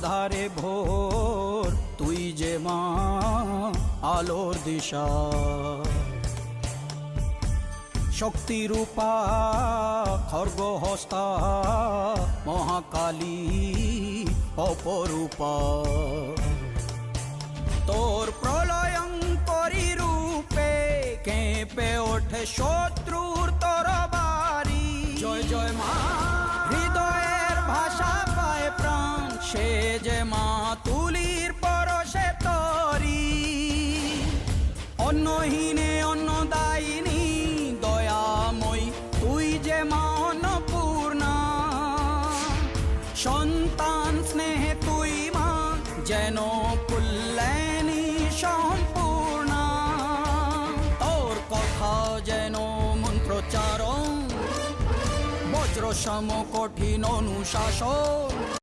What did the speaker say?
আধারে ভোর, তুই যে মা আলোর দিশা। শক্তিরূপা খর্গহস্তা মহাকালী অপরূপা, তোর প্রলয়ঙ্করী রূপে কেঁপে ওঠে শত্রুর তরবারি। জয় জয় মা, হৃদয়ের ভাষা পায় প্রাণ, সে যে মা তুলির পরশে তরি। অন্নহীনে অন্নদায়িনী দয়াময়ী, তুই যে মা অন্নপূর্ণা। সন্তান স্নেহে তুই মা যেন কল্যাণী সম্পূর্ণা। তোর কথা যেন মন্ত্রোচ্চারণ, বজ্র সম কঠিন অনুশাসন।